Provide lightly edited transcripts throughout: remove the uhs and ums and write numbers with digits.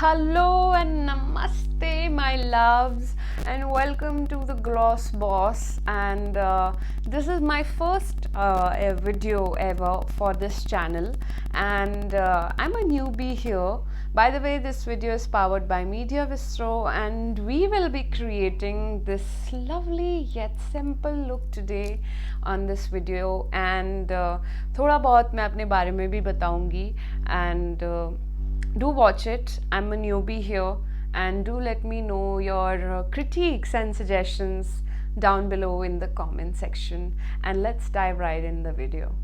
Hello and namaste, my loves, and welcome to the Gloss Boss. And this is my first video ever for this channel, and I'm a newbie here. By the way, this video is powered by Media Vistro, and we will be creating this lovely yet simple look today on this video. And थोड़ा बहुत मैं अपने बारे में भी बताऊंगी and do watch it. I'm a newbie here, and do let me know your critiques and suggestions down below in the comment section, and let's dive right in the video.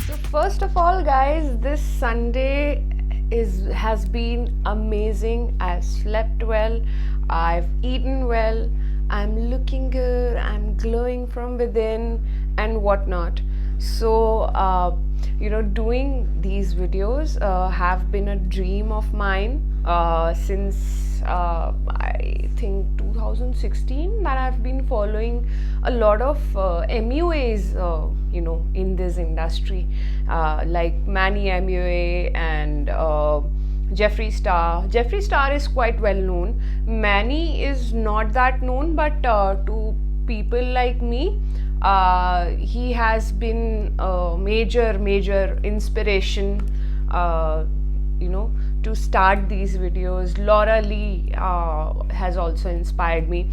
So first of all, guys, this Sunday has been amazing. I've slept well, I've eaten well, I'm looking good, I'm glowing from within and whatnot. So doing these videos have been a dream of mine since I think 2016, that I've been following a lot of MUAs in this industry, like Manny MUA and Jeffree Star. Jeffree Star is quite well known. Manny is not that known, but to people like me, he has been a major inspiration to start these videos. Laura Lee has also inspired me.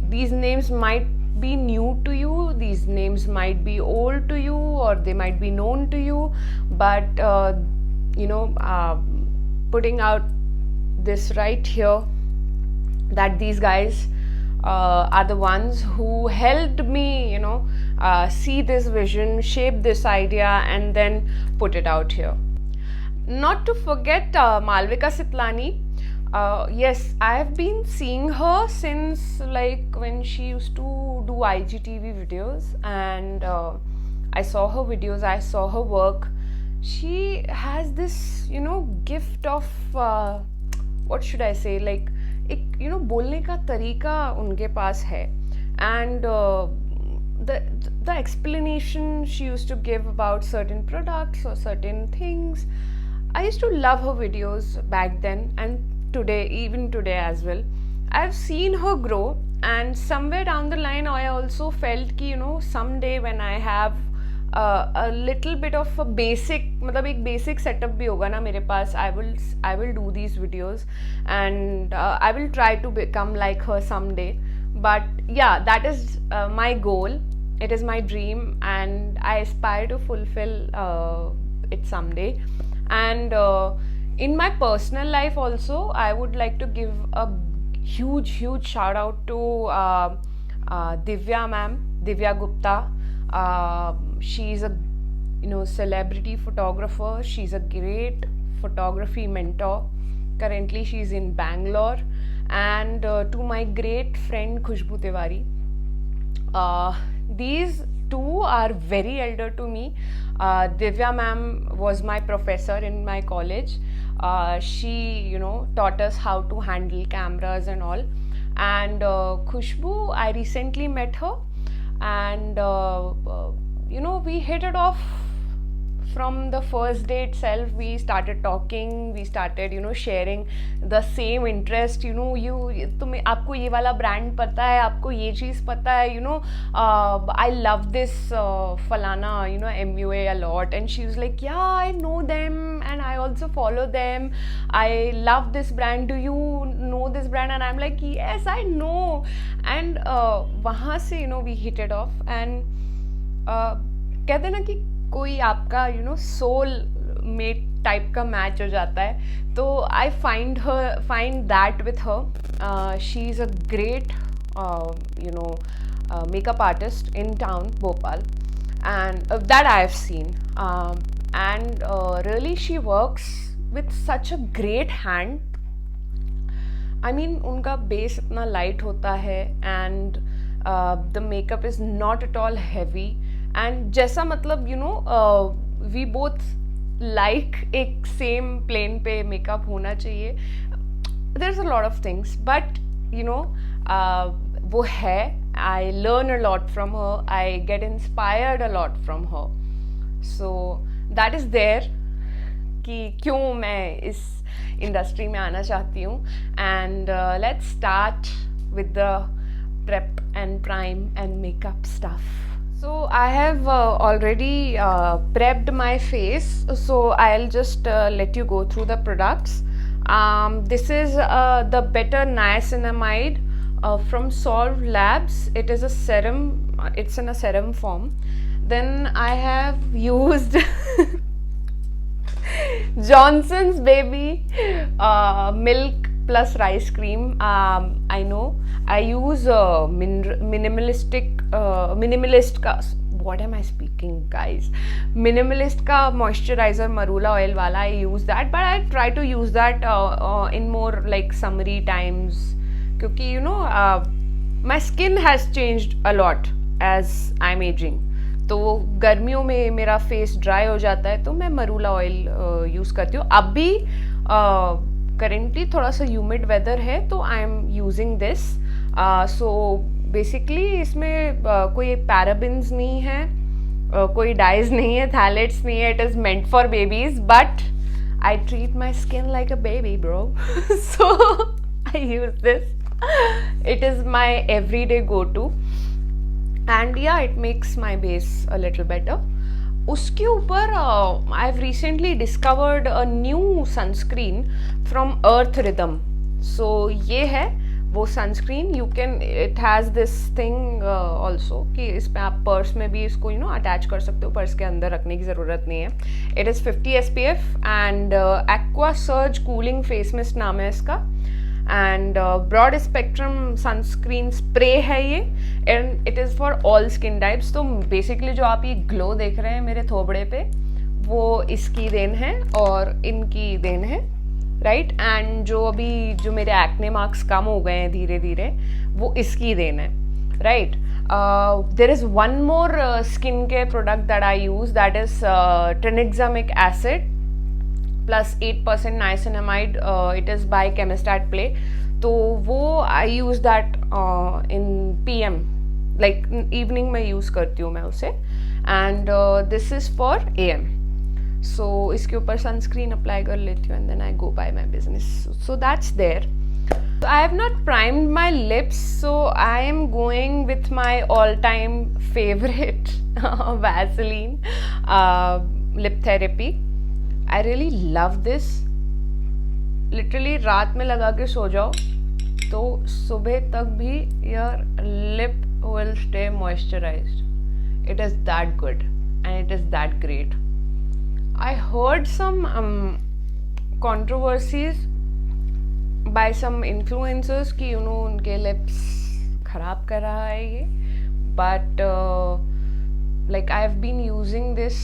These names might be new to you, these names might be old to you, or they might be known to you, but putting out this right here, that these guys are the ones who helped me see this vision, shape this idea, and then put it out here. Not to forget Malvika Sitlani. Yes, I have been seeing her since like when she used to do IGTV videos, and I saw her videos, I saw her work. She has this gift of what should I say, like एक बोलने का तरीका उनके पास है, and the explanation she used to give about certain products or certain things, I used to love her videos back then, and today, even today as well. I've seen her grow, and somewhere down the line I also felt कि someday when I have a little bit of a basic, मतलब एक basic setup भी होगा ना मेरे पास, I will do these videos, and I will try to become like her someday. But yeah, that is my goal. It is my dream, and I aspire to fulfill it someday. And in my personal life also, I would like to give a huge shout out to Divya ma'am, Divya Gupta. She's a celebrity photographer. She's a great photography mentor. Currently she's in Bangalore. And to my great friend Khushbu Tiwari, these two are very elder to me. Divya ma'am was my professor in my college. She taught us how to handle cameras and all. And Khushbu, I recently met her, and we hit it off from the first day itself. We started talking, we started sharing the same interest. तुम्हें आपको ये वाला brand पता है, आपको ये चीज़ पता है, I love this falana MUA a lot. And she was like, yeah, I know them and I also follow them, I love this brand, do you know this brand? And I'm like, yes, I know. And वहाँ से we hit it off. And कहते ना कि कोई आपका soul met type का match हो जाता है, तो I find that with her. She is a great makeup artist in town, Bhopal, and that I have seen, and really she works with such a great hand. I mean, उनका base इतना light होता है, and the makeup is not at all heavy. And जैसा मतलब we both like एक same plane पे makeup होना चाहिए. there's a lot of things, but you know, वो है, I learn a lot from her, I get inspired a lot from her. So that is there कि क्यों मैं इस इंडस्ट्री में आना चाहती हूँ. And let's start with the prep and prime and makeup stuff. So I have already prepped my face, so I'll just let you go through the products. This is the Better Niacinamide from Solve Labs. It is a serum, it's in a serum form. Then I have used Johnson's Baby milk plus rice cream. I know I use minimalist का, what am I speaking guys, minimalist का moisturizer marula oil वाला. I use that, but I try to use that in more like summery times, क्योंकि you know my skin has changed a lot as I'm aging. तो गर्मियों में मेरा face dry हो जाता है, तो मैं मरूला ऑयल यूज़ करती हूँ. अब भी करेंटली थोड़ा सा ह्यूमिड वेदर है, तो I am using this. So basically इसमें कोई पैराबिन्स नहीं है, कोई डाइज नहीं है, थैलेट्स नहीं है. It is meant for babies, but I treat my skin like a baby bro. So I use this. It is my every day go to, and yeah, it makes my base a little better. उसके ऊपर I have recently discovered a new sunscreen from earth rhythm. So ये है वो sunscreen. You can, it has this thing also कि इसमें आप purse में भी इसको अटैच कर सकते हो, पर्स के अंदर रखने की ज़रूरत नहीं है. It is 50 SPF and aqua surge cooling face mist नाम है इसका. And broad spectrum sunscreen spray है ये, and it is for all skin types. तो बेसिकली जो आप ये ग्लो देख रहे हैं मेरे थोबड़े पे, वो इसकी देन है और इनकी देन है, राइट. एंड जो अभी जो मेरे एक्ने मार्क्स कम हो गए हैं धीरे धीरे, वो इसकी देन है, right. There is one more skin care product that I use, that is tranexamic acid plus 8% niacinamide. It is by Chemist at Play. तो वो I use that in PM, like evening में use करती हूँ मैं उसे. And this is for AM. So इसके ऊपर sunscreen apply कर लेती हूँ and then I go by my business. So that's there. So I have not primed my lips, so I am going with my all-time favorite Vaseline lip therapy. I really love this. Literally रात में लगा के सो जाओ तो सुबह तक भी your lip will stay moisturized. It is that good and it is that great. I heard some controversies by some influencers कि उनके lips खराब कर रहा है ये, but like I have been using this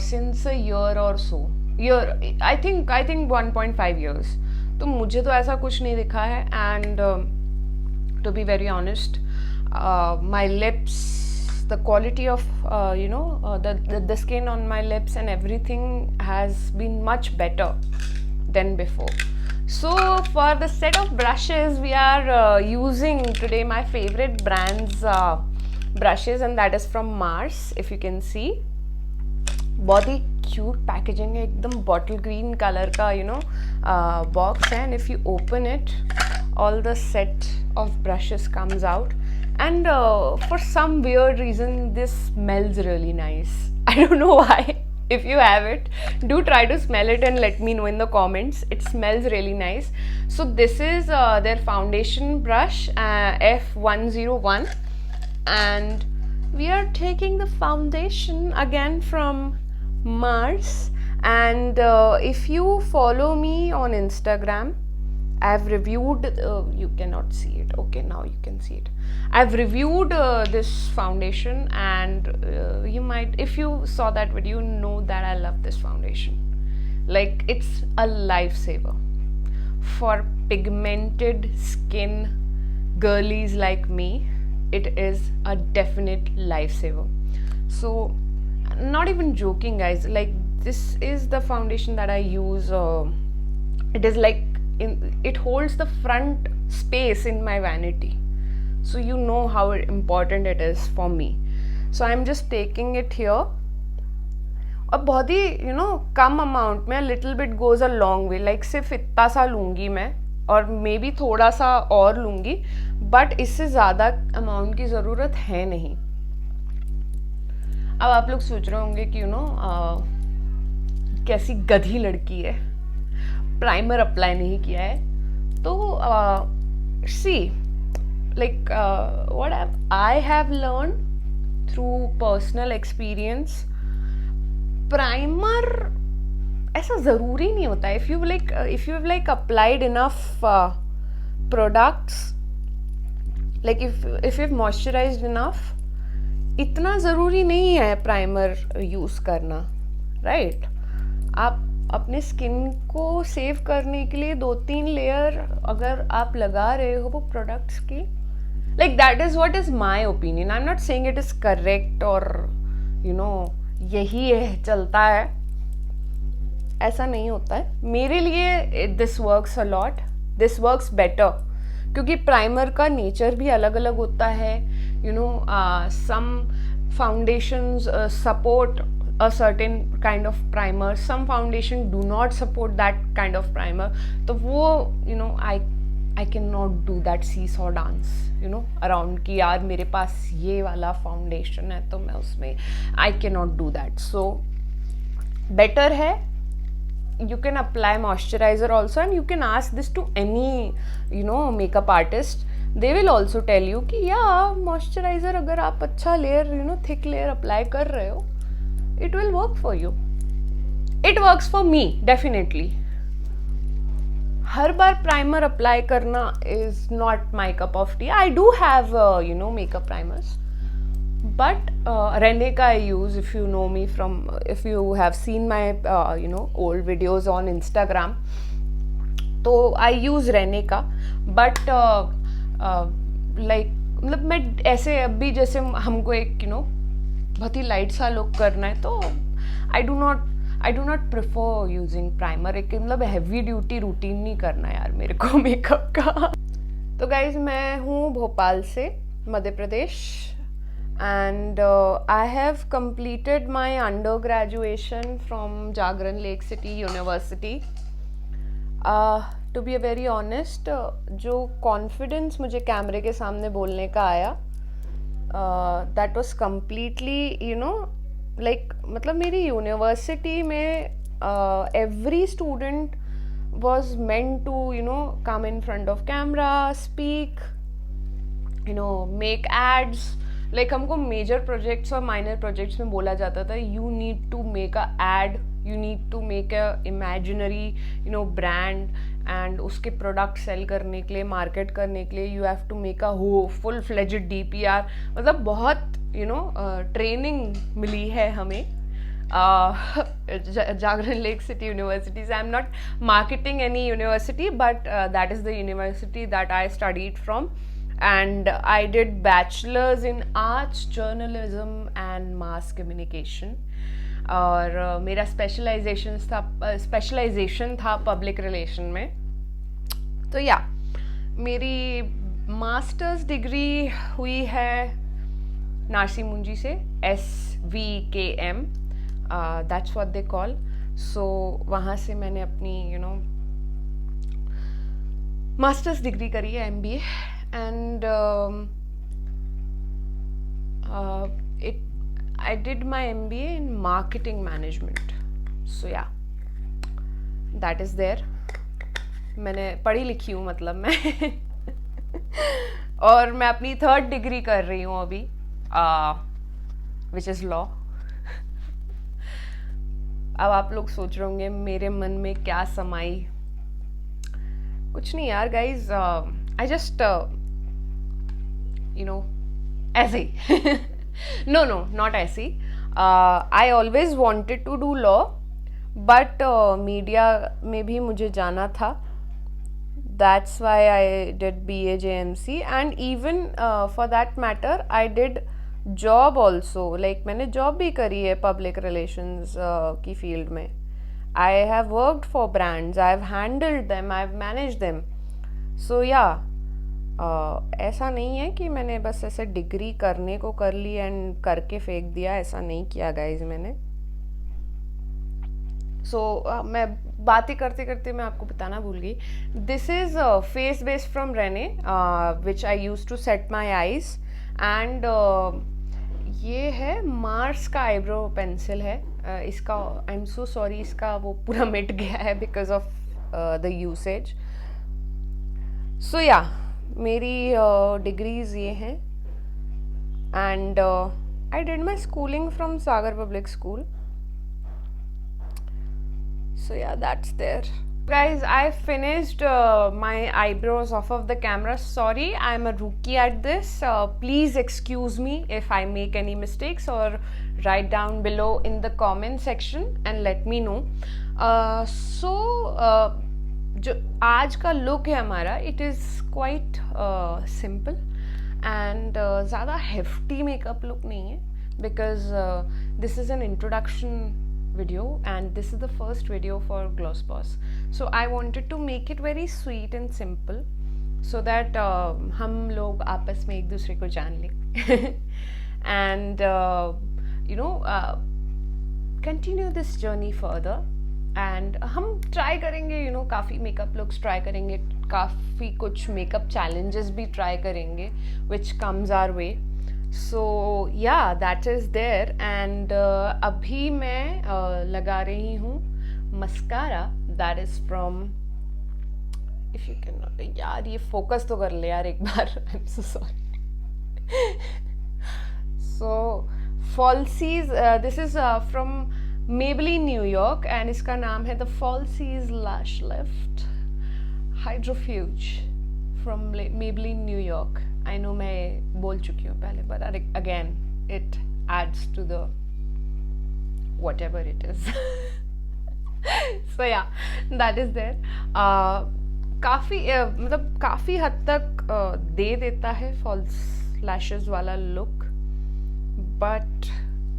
since a year or so. I think 1.5 years. तो मुझे तो ऐसा कुछ नहीं दिखा है. And to be very honest, my lips, the quality of the skin on my lips and everything has been much better than before. So for the set of brushes, we are using today my favorite brands brushes, and that is from Mars. If you can see, बहुत ही cute packaging है, एकदम bottle green colour का box है. And if you open it, all the set of brushes comes out, and for some weird reason this smells really nice. I don't know why. If you have it, do try to smell it and let me know in the comments. It smells really nice. So this is their foundation brush, F101, and we are taking the foundation again from Mars. And if you follow me on Instagram, I've reviewed, you cannot see it, okay, now you can see it. I've reviewed this foundation, and you might, if you saw that video, know that I love this foundation. Like, it's a lifesaver for pigmented skin girlies like me. It is a definite lifesaver. So not even joking guys, like this is the foundation that I use. It is like it holds the front space in my vanity. So you know how important it is for me. So I'm just taking it here. और बहुत ही कम amount में, little bit goes a long way. Like सिर्फ इतना सा लूँगी मैं, और मे बी थोड़ा सा और लूँगी, बट इससे ज़्यादा अमाउंट की ज़रूरत है नहीं. अब आप लोग सोच रहे होंगे कि कैसी गधी लड़की है, प्राइमर अप्लाई नहीं किया है. तो see like what I have learn through personal experience, primer ऐसा ज़रूरी नहीं होता है. If you like applied enough products, like if you moisturized enough, इतना ज़रूरी नहीं है प्राइमर यूज़ करना, राइट? आप अपने स्किन को सेव करने के लिए 2-3 लेयर अगर आप लगा रहे हो वो प्रोडक्ट्स की, like that is what is my opinion. I am not saying it is correct और यही है चलता है, ऐसा नहीं होता है. मेरे लिए this works a lot, this works better, क्योंकि प्राइमर का नेचर भी अलग अलग होता है. Some foundations support a certain kind of primer, some foundation do not support that kind of primer. तो वो I cannot do that seesaw dance around कि यार मेरे पास ये वाला फाउंडेशन है तो मैं उसमें, I cannot do that. So better है, you can apply moisturizer also, and you can ask this to any makeup artist. They will also tell you कि या moisturizer अगर आप अच्छा लेयर थिक लेयर अप्लाई कर रहे हो, it will work for you. It works for me definitely. Her bar primer apply करना is not my cup of tea. I do have makeup primers, but Reneka I use. If you know me if you have seen my old videos on Instagram, तो I use Reneka. But like मतलब मैं ऐसे अभी जैसे हमको एक बहुत ही light सा लुक करना है, तो I do not prefer using primer. एक मतलब हैवी ड्यूटी रूटीन नहीं करना यार मेरे को मेकअप का. तो गाइज मैं हूँ भोपाल से, Madhya Pradesh, and I have completed my under graduation from Jagran lake city university. To be a very honest, जो कॉन्फिडेंस मुझे कैमरे के सामने बोलने का आया, that was completely like मतलब मेरी यूनिवर्सिटी में every student was meant to come in front of camera, speak, make ads. like हमको मेजर प्रोजेक्ट्स और माइनर प्रोजेक्ट्स में बोला जाता था you need to make a ad, you need to make a imaginary brand, and उसके product sell करने के लिए, मार्केट करने के लिए you have to make a full fledged DPR. मतलब बहुत ट्रेनिंग मिली है हमें जागरण लेक सिटी यूनिवर्सिटी से. I am not marketing any university, but that is the university that I studied from, and I did bachelors in arts, journalism and mass communication. और मेरा specialisation था public relation में. तो या मेरी masters degree हुई है नारसी मुंजी से, SVKM, that's what they call. So वहाँ से मैंने अपनी मास्टर्स डिग्री करी है, MBA, and I did my MBA in marketing management. So yeah, that is there. मैंने पढ़ी लिखी हूँ मतलब मैं और मैं अपनी 3rd डिग्री कर रही हूँ अभी, which is law. अब आप लोग सोच रहे होंगे मेरे मन में क्या समाई. कुछ नहीं यार गाइज, I just ऐसे ही No, not ऐसी. I always wanted to do law, but media में भी मुझे जाना था. That's why I did BA JMC, and even for that matter I did job also. Like मैंने job भी करी है public relations की field में. I have worked for brands, I've handled them, I've managed them. So yeah, ऐसा नहीं है कि मैंने बस ऐसे डिग्री करने को कर ली एंड करके फेंक दिया, ऐसा नहीं किया गाइज मैंने. सो मैं बातें करते करते मैं आपको बताना भूल गई. This is face base from Renee which I use to set my eyes. And ये है मार्स का आईब्रो पेंसिल है. इसका आई एम सो सॉरी, इसका वो पूरा मिट गया है बिकॉज ऑफ द यूसेज. सो या मेरी डिग्रीज ये हैं. And I did my schooling from Sagar public school. So yeah, that's there. Guys, I finished my eyebrows off of the camera. Sorry, I'm a rookie at this. Please excuse me if I make any mistakes, or write down below in the comment section and let me know. So जो आज का look है हमारा, it is quite simple and ज़्यादा hefty makeup look नहीं है, because this is an introduction video and this is the first video for Glossboss. So I wanted to make it very sweet and simple so that हम लोग आपस में एक दूसरे को जान लें and you know continue this journey further. and हम try करेंगे, you know, काफ़ी makeup looks try करेंगे, काफ़ी कुछ makeup challenges भी try करेंगे which comes our way. So yeah, that is there. and अभी मैं लगा रही हूँ mascara. that is from, if you can, यार ये focus तो कर ले यार एक बार. I'm so sorry. so Falsies, this is from Maybelline New York and इसका नाम है the Falsies Lash Lift Hydrofuge from Maybelline New York. I know मैं बोल चुकी हूँ पहले, but again it adds to the whatever it is. So yeah, that is there. काफ़ी मतलब काफ़ी हद तक दे देता है false lashes वाला look, but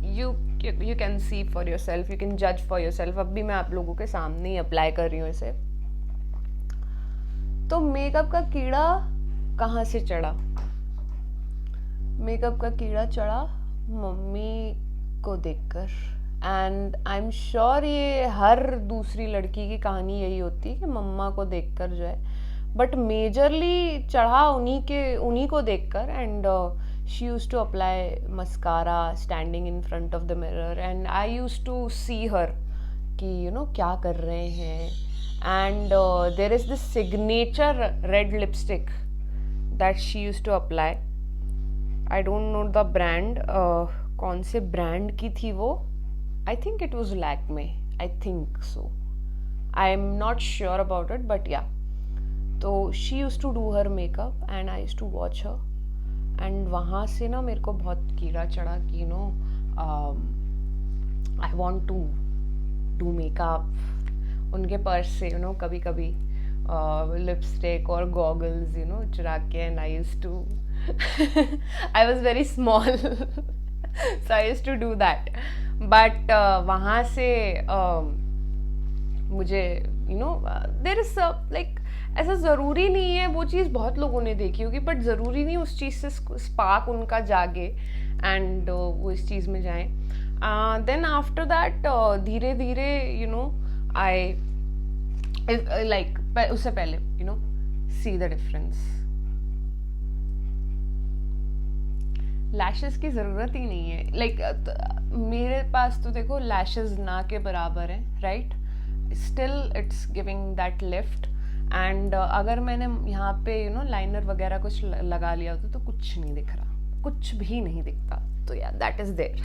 you can see for yourself, you can judge for yourself. अब भी मैं आप लोगों के सामने ही अप्लाई कर रही हूँ इसे. तो मेकअप का कीड़ा कहाँ से चढ़ा? मेकअप का कीड़ा चढ़ा मम्मी को देखकर. एंड आई एम श्योर ये हर दूसरी लड़की की कहानी यही होती है कि मम्मा को देखकर जो है, बट मेजरली चढ़ा उन्हीं को देखकर. And she use to apply mascara standing in front of the mirror and I use to see her कि यू नो क्या कर रहे हैं. And there is this signature red lipstick that she use to apply. I don't know the brand, कौन से brand की थी वो. I think it was Lakme, I think so. I am not sure about it, but ya. तो she use to do her makeup and I use to watch her. And वहाँ से ना मेरे को बहुत कीड़ा चढ़ा कि you know I want to do makeup. उनके पर्स से यू नो कभी कभी लिपस्टिक और गॉगल्स यू नो चुरा के. And I use to I was very small so I used to do that. but वहाँ से मुझे you know there is like ऐसा ज़रूरी नहीं है, वो चीज़ बहुत लोगों ने देखी होगी, बट ज़रूरी नहीं उस चीज़ से स्पार्क उनका जागे एंड वो इस चीज़ में जाएं. देन आफ्टर दैट धीरे धीरे यू नो आई लाइक उससे पहले you know see the difference. Lashes की ज़रूरत ही नहीं है. लाइक मेरे पास तो देखो लैशेस ना के बराबर हैं, right. Still it's giving that lift. And अगर मैंने यहाँ पे यू नो लाइनर वगैरह कुछ लगा लिया होता तो कुछ नहीं दिख रहा, कुछ भी नहीं दिखता. तो या दैट इज़ देयर.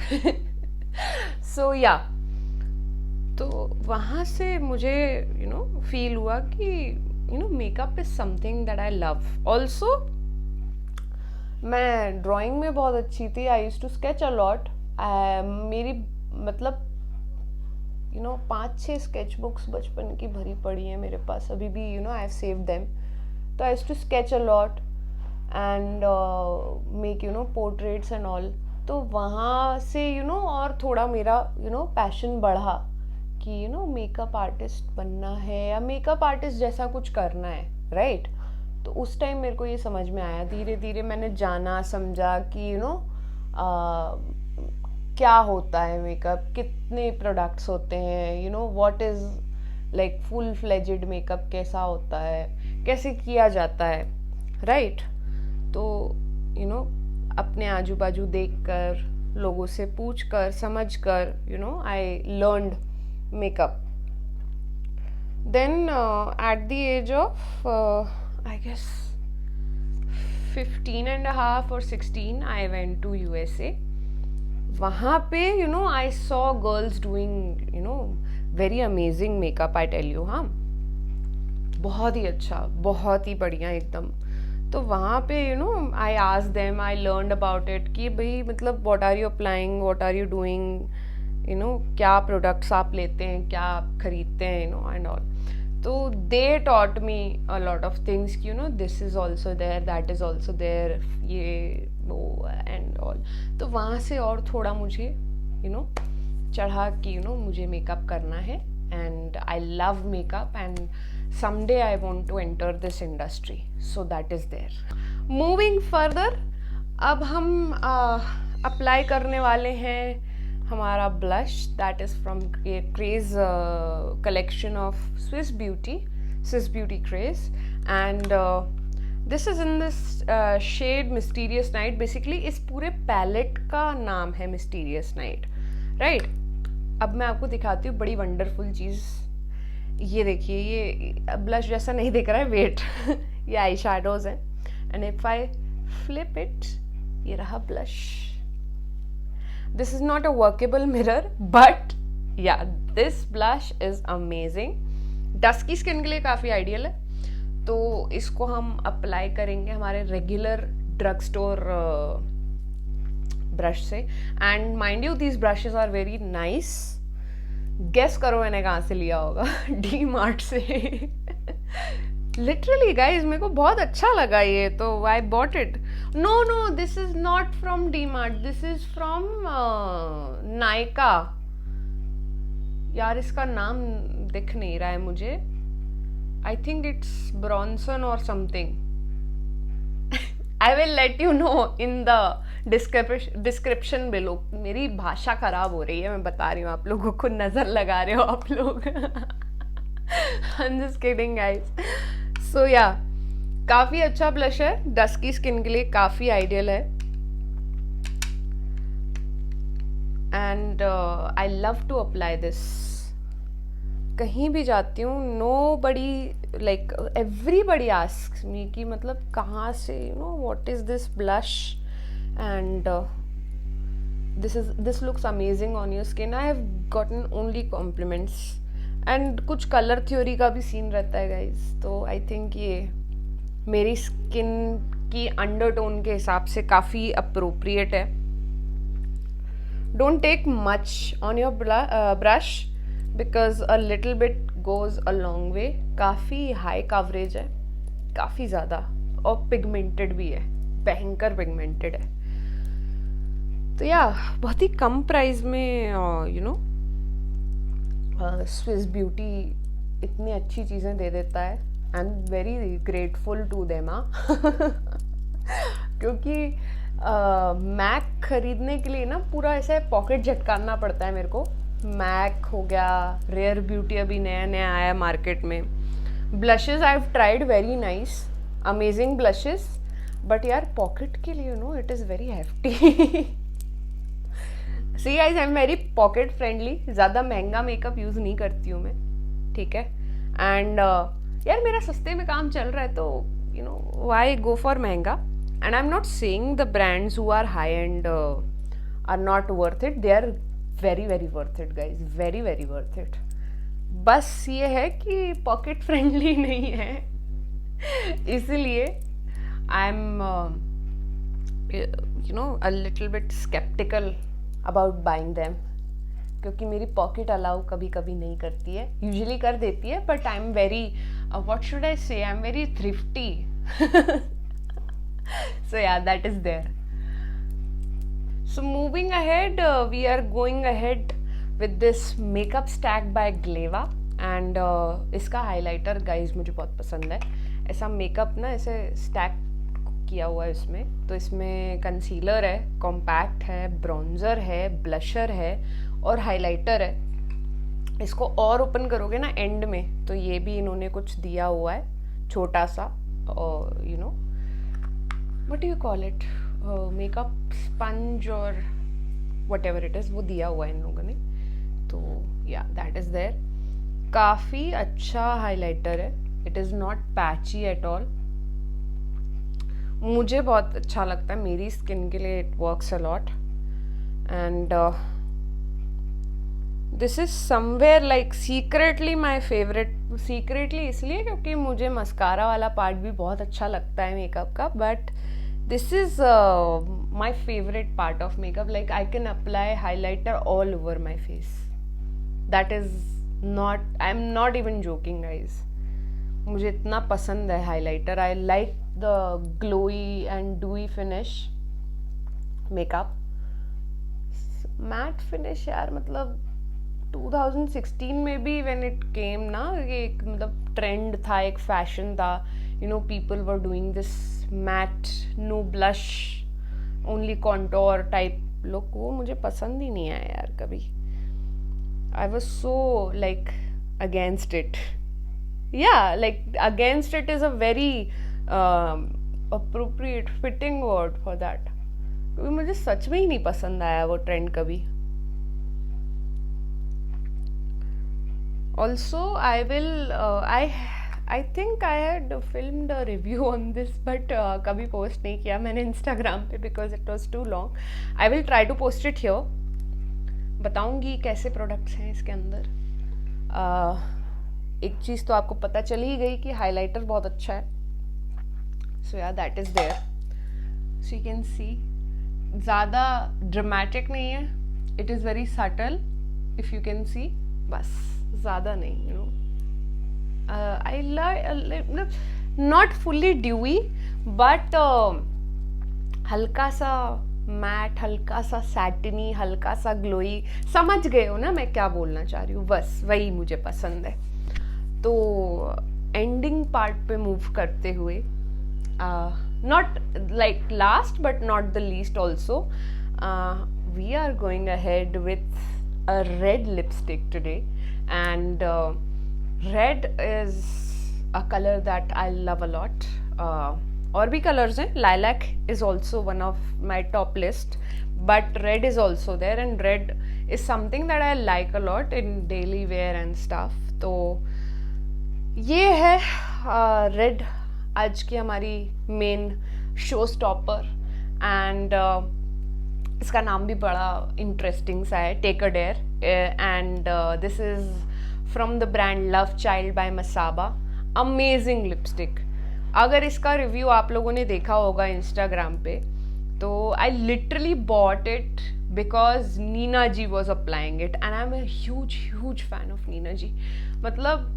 सो या तो वहाँ से मुझे यू नो फील हुआ कि you know makeup is something that I love. Also मैं ड्राइंग में बहुत अच्छी थी. I use to sketch a lot. मेरी मतलब यू नो 5-6 स्केच बुक्स बचपन की भरी पड़ी हैं मेरे पास अभी भी. You know I have saved them. तो I use to sketch a lot and make you know portraits and all. तो वहाँ से यू नो और थोड़ा मेरा यू नो पैशन बढ़ा कि यू नो मेकअप आर्टिस्ट बनना है या मेकअप आर्टिस्ट जैसा कुछ करना है, राइट? तो उस टाइम मेरे को ये समझ में आया, धीरे धीरे मैंने जाना समझा कि यू नो क्या होता है मेकअप, कितने प्रोडक्ट्स होते हैं, you know what is like full fledged makeup कैसा होता है, कैसे किया जाता है, राइट? तो यू नो अपने आजू बाजू देख कर, लोगों से पूछ कर, समझ कर, you know I learned makeup. Then at the age of I guess 15 and a half or 16 I went to USA. वहाँ पे you know I saw girls doing you know very amazing makeup, I tell you. हाँ, बहुत ही अच्छा, बहुत ही बढ़िया एकदम. तो वहाँ पे you know I asked them, I learned about it कि भाई मतलब what are you applying, what are you doing, you know क्या प्रोडक्ट्स आप लेते हैं, क्या आप खरीदते हैं, यू नो एंड ऑल. तो they taught me a lot of things कि you know this is also there, that is also there, ये वो एंड ऑल. तो वहाँ से और थोड़ा मुझे यू नो चढ़ा कि यू नो मुझे मेकअप करना है and I love makeup and someday I want to enter this industry, so that is there. Moving further, अब हम अप्लाई करने वाले हैं हमारा blush, that is from craze collection of Swiss Beauty craze, and this is in this shade mysterious night. Basically इस पूरे palette का नाम है मिस्टीरियस नाइट, राइट? अब मैं आपको दिखाती हूँ बड़ी वंडरफुल चीज़. ये देखिए, ये ब्लश जैसा नहीं दिख रहा है, वेट ये आई शैडोज हैं, and if I flip it, ये रहा blush. This is not a workable mirror, but ya this blush is amazing. Dusky skin के लिए काफ़ी आइडियल है. तो इसको हम अप्लाई करेंगे हमारे रेगुलर ड्रग स्टोर ब्रश से. And mind you these brushes are very nice. Guess करो मैंने कहाँ से लिया होगा? डी मार्ट से. लिटरली गाइज मेरे को बहुत अच्छा लगा ये, तो I bought it. No this is not from DMart, this is from Nykaa. यार इसका नाम दिख नहीं रहा है मुझे. आई थिंक इट्स ब्रॉन्सन और something. I will let you know in the description below. मेरी भाषा खराब हो रही है, मैं बता रही हूँ आप लोगों को, नज़र लगा रहे हो आप लोग. I'm just kidding guys. So yeah, काफ़ी अच्छा ब्लश है, डस्की स्किन के लिए काफ़ी आइडियल है. And I love to apply this. कहीं भी जाती हूँ, nobody like everybody asks me कि मतलब कहाँ से, you know, what is this blush, and this looks amazing on your skin. I have gotten only compliments. and कुछ कलर थ्योरी का भी सीन रहता है गाइज, तो आई थिंक ये मेरी स्किन की अंडरटोन के हिसाब से काफ़ी अप्रोप्रिएट है. Don't take much on your brush because a little bit goes a long way. काफ़ी हाई कवरेज है, काफ़ी ज़्यादा, और पिगमेंटेड भी है, भयंकर पिगमेंटेड है. तो या बहुत ही कम प्राइस में यू नो स्विस ब्यूटी इतनी अच्छी चीज़ें दे देता है. I am very grateful to them. क्योंकि मैक खरीदने के लिए ना पूरा ऐसे पॉकेट झटकाना पड़ता है मेरे को. मैक हो गया, रेयर ब्यूटी अभी नया नया आया मार्केट में. Blushes I have tried, very nice, amazing blushes, but यार पॉकेट के लिए you know it is very hefty. See guys, I am very pocket friendly. ज़्यादा महंगा मेकअप यूज़ नहीं करती हूँ मैं, ठीक है. एंड यार मेरा सस्ते में काम चल रहा है, तो you know why go for महंगा. And I am not saying the brands who are high end are not worth it. They are very very worth it guys, very very worth it. बस ये है कि pocket friendly नहीं है, इसलिए I am you know a little bit skeptical about buying them. क्योंकि मेरी pocket allow कभी कभी नहीं करती है, यूजुअली कर देती है, but I am very what should I say, I am very thrifty. So ya that is there. So moving ahead, we are going ahead with this makeup stack by Glewa and इसका highlighter guys मुझे बहुत पसंद है. ऐसा makeup ना ऐसे stack किया हुआ है इसमें. तो इसमें कंसीलर है, कॉम्पैक्ट है, ब्रॉन्जर है, ब्लशर है और हाइलाइटर है. इसको और ओपन करोगे ना एंड में तो ये भी इन्होंने कुछ दिया हुआ है छोटा सा, you know what do you call it, makeup sponge और वट एवर इट इज़, वो दिया हुआ है इन लोगों ने. तो या दैट इज़ देयर. काफ़ी अच्छा हाइलाइटर है. It is not patchy at all. मुझे बहुत अच्छा लगता है, मेरी स्किन के लिए it works a lot. And this is somewhere like secretly my favourite. Secretly इसलिए क्योंकि मुझे मस्कारा वाला पार्ट भी बहुत अच्छा लगता है मेकअप का, but this is my favorite part of makeup. Like I can apply highlighter all over my face. That is not, I'm not even joking guys. मुझे इतना पसंद है highlighter. I like the glowy and dewy finish makeup. Matte finish यार, मतलब 2016 में भी when it came ना, ये एक मतलब ट्रेंड था, एक फैशन था. You know, people were doing this matte, no blush, only contour type look. वो मुझे पसंद ही नहीं आया यार कभी. I was so like against it. Yeah, like against it is a very appropriate fitting word for that. क्योंकि मुझे सच में ही नहीं पसंद आया वो ट्रेंड कभी. Also, I think I had filmed a review on this, but कभी post नहीं किया मैंने Instagram पे because it was too long. I will try to post it here. बताऊंगी कैसे products हैं इसके अंदर. एक चीज़ तो आपको पता चल ही गई कि हाइलाइटर बहुत अच्छा है. So yeah, that is there. So you can see ज़्यादा dramatic नहीं है. It is very subtle, if you can see. बस ज़्यादा नहीं, you know. I like not fully dewy, but हल्का सा मैट, हल्का सा सैटिनी, हल्का सा ग्लोई. समझ गए हो ना मैं क्या बोलना चाह रही हूँ. बस वही मुझे पसंद है. तो एंडिंग पार्ट पे मूव करते हुए, not like last but not the least also, we are going ahead with a red lipstick today. And red is a color that I love a lot. और भी colors हैं. Lilac is also one of my top list, but red is also there, and red is something that I like a lot in daily wear and stuff. तो ये है red आज की हमारी main show stopper. And इसका नाम भी बड़ा इंटरेस्टिंग सा है, take a dare. And this is from the brand love child by Masaba. Amazing lipstick. अगर इसका रिव्यू आप लोगों ने देखा होगा इंस्टाग्राम पे, तो I literally bought it because Neena ji was applying it and I am a huge fan of Neena ji. मतलब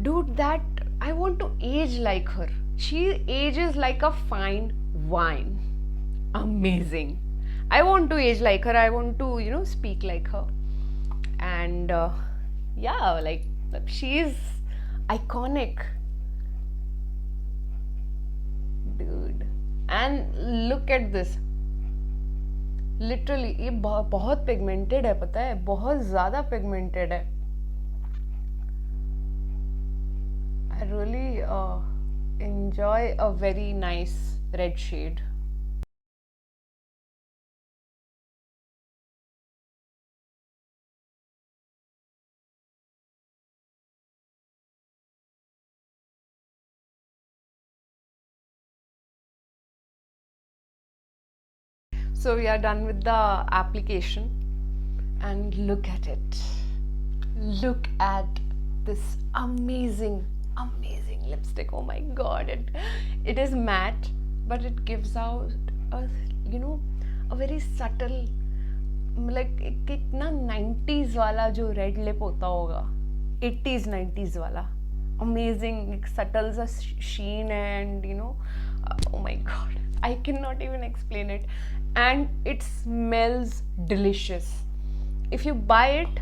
dude, that I want to age like her. She ages like a fine wine. Amazing. I want to age like her. I want to, you know, speak like her. And yeah, like she is iconic, dude. And look at this. Literally ये बहुत pigmented है, पता है, बहुत ज़्यादा pigmented है. I really enjoy a very nice red shade. So we are done with the application, and look at it. Look at this amazing lipstick. Oh my god, it is matte, but it gives out a, you know, a very subtle, like एक ना 90s वाला जो red lip होता होगा, 80s 90s वाला. Amazing, subtle सा sheen, and you know, oh my god, I cannot even explain it. And it smells delicious. if you buy it,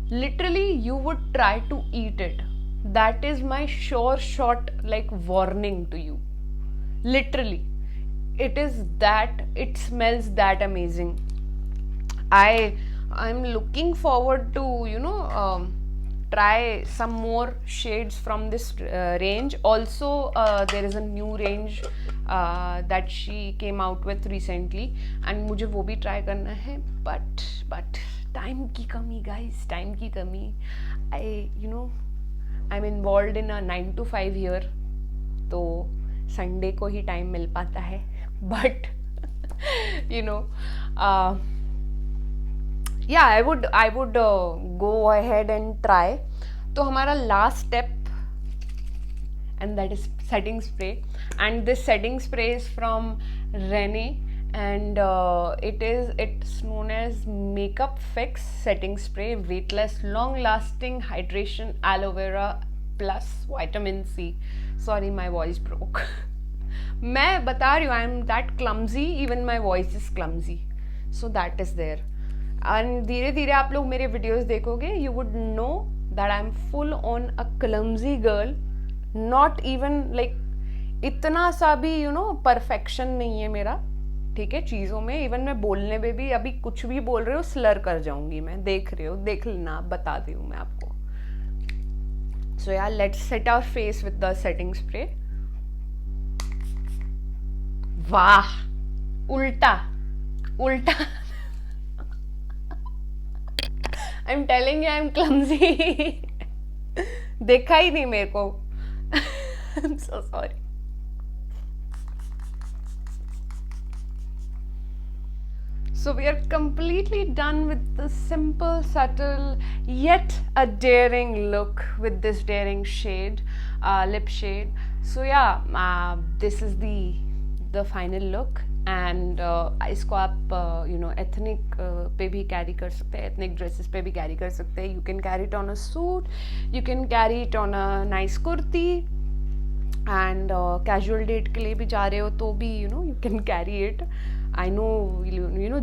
literally you would try to eat it. That is my sure shot like warning to you. Literally, it smells that amazing. I'm looking forward to try some more shades from this range. Also there is a new range that she came out with recently, and मुझे वो भी try करना है, but time की कमी guys, time की कमी. I'm involved in a 9 to 5 here, तो संडे को ही टाइम मिल पाता है, but yeah, I would go ahead and try. तो हमारा last step, and that is setting spray, and this setting spray is from Rene, and it's known as Makeup Fix setting spray, weightless, long lasting hydration, aloe vera plus vitamin C. Sorry, my voice broke. मैं बता रही हूँ, I am that clumsy, even my voice is clumsy, so that is there. And धीरे धीरे आप लोग मेरे videos देखोगे, you would know that I am full on a clumsy girl. Not even like इतना सा भी perfection नहीं है मेरा, ठीक है, चीज़ों में. इवन मैं बोलने में भी अभी कुछ भी बोल रही हूँ स्लर कर जाऊंगी मैं, देख रहे हो, देख लेना, बता दी हूँ मैं आपको. So yeah, let's set our face with the setting spray. वाह, उल्टा I'm telling you, I'm clumsy. देखा ही नहीं मेरे को. I'm so sorry. So we are completely done with the simple, subtle, yet a daring look with this daring shade, lip shade. So yeah, this is the final look. And इसको आप ethnic पे भी carry कर सकते हैं, ethnic dresses पे भी carry कर सकते हैं. You can carry it on a suit, you can carry it on a nice kurti, and casual date के लिए भी जा रहे हो तो भी you can carry it. I know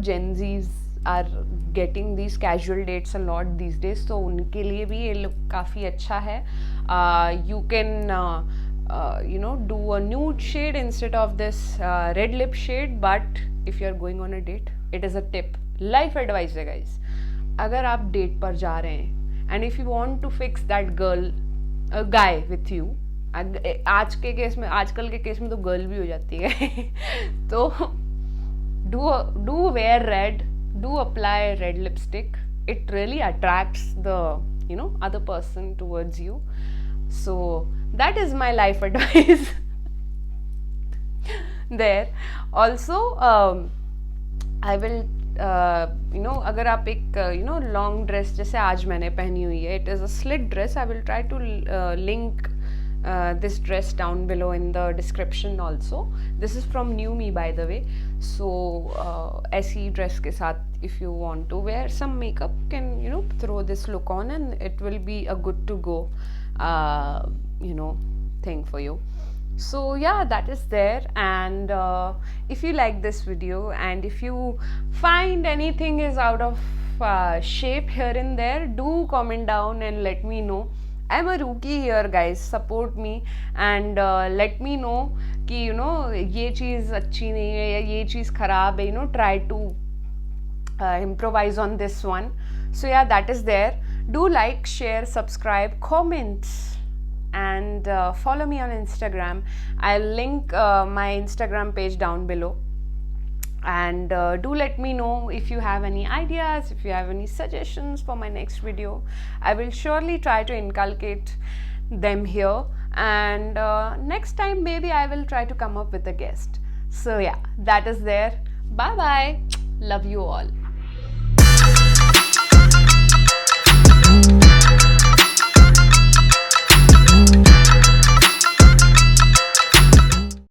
Gen Zs are getting these casual dates a lot these days, तो उनके लिए भी ये look काफ़ी अच्छा है. You can do a nude shade instead of this red lip shade, but if you are going on a date, it is a tip, life advice है guys. अगर आप date पर जा रहे हैं, and if you want to fix that girl, a guy with you, आजकल के case में तो गर्ल भी हो जाती है, तो do wear red, do apply red lipstick. It really attracts the other person towards you. So that is my life advice. There also I will अगर आप एक long dress जैसे आज मैंने पहनी हुई है, it is a slit dress. I will try to link this dress down below in the description also. This is from New Me, by the way. So ऐसी dress के साथ, if you want to wear some makeup, can throw this look on, and it will be a good to go thing for you. So yeah, that is there. And if you like this video, and if you find anything is out of shape here and there, do comment down and let me know. I'm a rookie here guys, support me and let me know कि ये चीज़ अच्छी नहीं है या ये चीज़ खराब है, try to improvise on this one. So yeah, that is there. Do like, share, subscribe, comment, and follow me on Instagram. I'll link my Instagram page down below. And do let me know if you have any ideas, if you have any suggestions for my next video. I will surely try to inculcate them here, and next time maybe I will try to come up with a guest. So yeah, that is there. Bye bye. Love you all.